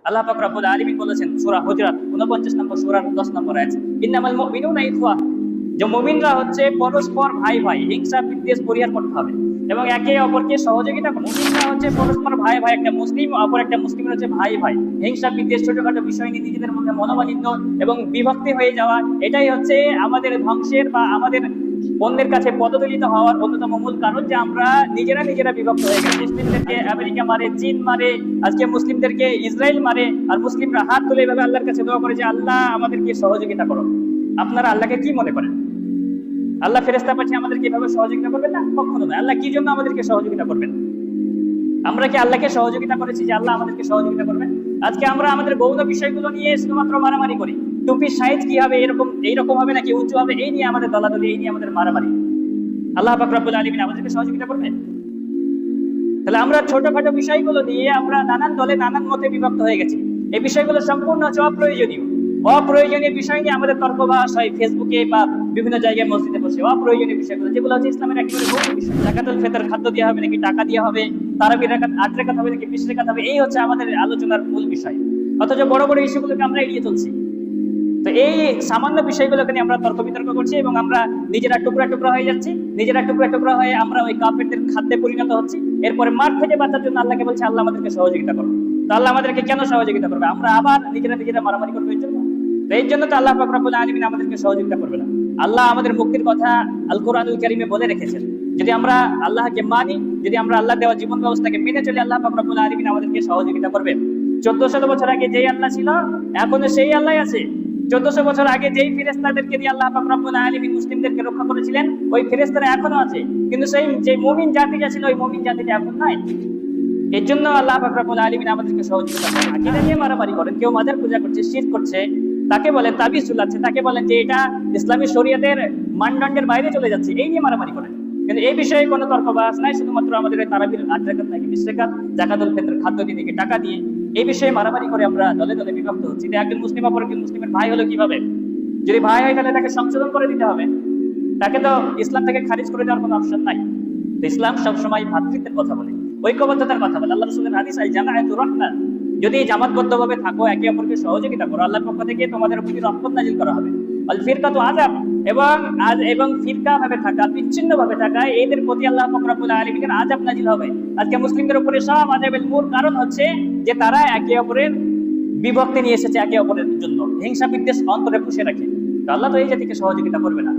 আল্লাহ পাক রব্বুল আলামিন বলেছেন সূরা হুজরাত 49 নম্বর সূরার 10 নম্বর আয়াত, ইন্নামাল মুমিনুনা ইখওয়া, যে মুমিনরা হচ্ছে পরস্পর ভাই ভাই, হিংসা বিদ্বেষ পরিহার করতে হবে এবং একে অপরকে সহযোগিতা করতে। মুমিনরা হচ্ছে পরস্পর ভাই ভাই, একটা মুসলিম অপর একটা মুসলিমের হচ্ছে ভাই ভাই। হিংসা বিদ্বেষ ছোটখাটো বিষয় নিয়ে নিজেদের মধ্যে মনোমালিন্য এবং বিভক্তি হয়ে যাওয়া, এটাই হচ্ছে আমাদের ধ্বংসের বা আমাদের অন্যের কাছে পদদলিত হওয়ার অন্যতম মূল কারণ, যে আমরা নিজেরা বিভক্ত হয়ে গেছি। মুসলিমদেরকে আমেরিকা মারে, চীন মারে, আজকে মুসলিমদেরকে ইসরায়েল মারে, আর মুসলিমরা হাত তুলে এভাবে আল্লাহর কাছে দোয়া করে যে আল্লাহ আমাদেরকে সহযোগিতা করো। আপনারা আল্লাহকে কি মনে করেন? আল্লাহ ফেরেশতা পাঠিয়ে আমাদেরকে এভাবে সহযোগিতা করবেন না? কখনো নয়। আল্লাহ কি জন্য আমাদেরকে সহযোগিতা করবেন? আমরা কি আল্লাহকে সহযোগিতা করেছি যে আল্লাহ আমাদেরকে সহযোগিতা করবেন? আজকে আমরা আমাদের গৌণ বিষয়গুলো নিয়ে শুধুমাত্র মারামারি করি। টুপির সাইজ কি হবে, এইরকম হবে নাকি উঁচু হবে, এই নিয়ে আমাদের দলাদলি, এই নিয়ে আমাদের মারামারি। আল্লাহ পাক রব্বুল আলামিন আমাদেরকে সহযোগিতা করবেন? তাহলে আমরা ছোটখাটো বিষয়গুলো নিয়ে আমরা নানান দলে নানান মতে বিভক্ত হয়ে গেছি। এই বিষয়গুলো সম্পূর্ণ হচ্ছে অপ্রয়োজনীয় বিষয় নিয়ে আমাদের তর্ক বাস হয় ফেসবুকে বা বিভিন্ন জায়গায় মসজিদে বসে। অপ্রয়োজনীয় বিষয়গুলো যেগুলো হচ্ছে ইসলামের একেবারে মৌলিক বিষয়। যাকাতুল ফিতর খাদ্য দেওয়া হবে নাকি টাকা দেওয়া হবে, তারাবির রাকাত 8 রাকাত হবে নাকি 20 রাকাত হবে, এই হচ্ছে আমাদের আলোচনার মূল বিষয়। অথচ বড় বড় ইস্যুগুলোকে আমরা এড়িয়ে চলছি। তো এই সামান্য বিষয়গুলোকে নিয়ে আমরা তর্ক বিতর্ক করছি এবং আমরা নিজেরা টুকরা হয়ে যাচ্ছি। নিজেরা টুকরা হয়ে আমরা ওই কাফেরদের খাদ্যে পরিণত হচ্ছি। এরপরে মার থেকে বাঁচার জন্য আল্লাহকে বলছে আল্লাহ আমাদেরকে সহযোগিতা করো। তো আল্লাহ আমাদেরকে কেন সহযোগিতা করবে? আমরা আবার নিজেরা মারামারি করবো এর জন্য? তো এই জন্য তো আল্লাহ পাক রব্বুল আলামিন আমাদেরকে সহযোগিতা করবে না। আল্লাহ আমাদের মুক্তির কথা আল কোরআনুল কারীমে বলে রেখেছেন। যদি আমরা আল্লাহকে মানি, যদি আমরা আল্লাহ দেওয়া জীবন ব্যবস্থাকে মেনে চলি, আল্লাহ পাক রব্বুল আলামিন আমাদেরকে সহযোগিতা করবে। 1400 বছর আগে যেই আল্লাহ ছিল, এখনো সেই আল্লাহ আছে। 1400 বছর আগে যেই ফেরেশতাদেরকে দিয়ে আল্লাহ পাক রব্বুল আলামিন মুসলিমদেরকে রক্ষা করেছিলেন, ওই ফেরেশতারা এখনো আছে। কিন্তু সেই যে মুমিন জাতিটা ছিল, ওই মুমিন জাতিটা এখন নাই। এর জন্য আল্লাহ পাক রব্বুল আলামিন আমাদেরকে সহযোগিতা করেন। আকীদা নিয়ে মারামারি করেন, কেউ মাজার পূজা করছে, শিরক করছে, তাকে বলেন তাবিজ ঝুলাচ্ছে, তাকে বলেন যে এটা ইসলামী শরীয়তের মানদণ্ডের বাইরে চলে যাচ্ছে, এই নিয়ে মারামারি করেন। কিন্তু এই বিষয়ে কোনো তর্ক বাস নাই। শুধুমাত্র আমাদের ওই তারাবির 8 রাকাত নাকি 20 রাকাত, যাকাতুল ফিতর খাদ্য দিয়ে নাকি টাকা দিয়ে, এই বিষয়ে মারামারি করে আমরা দলে দলে বিভক্ত হচ্ছি। একজন মুসলিম অপর একজন মুসলিমের ভাই হলো কিভাবে? যদি ভাই হয় তাহলে তাকে সংশোধন করে দিতে হবে। তাকে তো ইসলাম থেকে খারিজ করে দেওয়ার কোনো অপশন নাই। তো ইসলাম সবসময় ভ্রাতৃত্বের কথা বলে, ঐক্যবদ্ধতার কথা বলে। আল্লাহ রাসূলের হাদিস, আল জামাআতু রাহমাহ, যদি জামাতবদ্ধভাবে থাকো, একে অপরকে সহযোগিতা করো, আল্লাহর পক্ষ থেকে তোমাদের উপর রহমত নাজিল করা হবে। আল ফিরকাতু আযাব, এবং ফিরকা ভাবে থাকা, বিচ্ছিন্ন ভাবে থাকা, এদের প্রতি আল্লাহ পাক রব্বুল আলামিনের আযাব নাজিল হবে। আজকে মুসলিমদের উপরে সব আযাবের মূল কারণ হচ্ছে যে তারা একে অপরের বিভক্তি নিয়ে এসেছে, একে অপরের জন্য হিংসা বিদ্বেষ অন্তরে পুষে রাখে। তো আল্লাহ তো এই জাতিকে সহযোগিতা করবে না।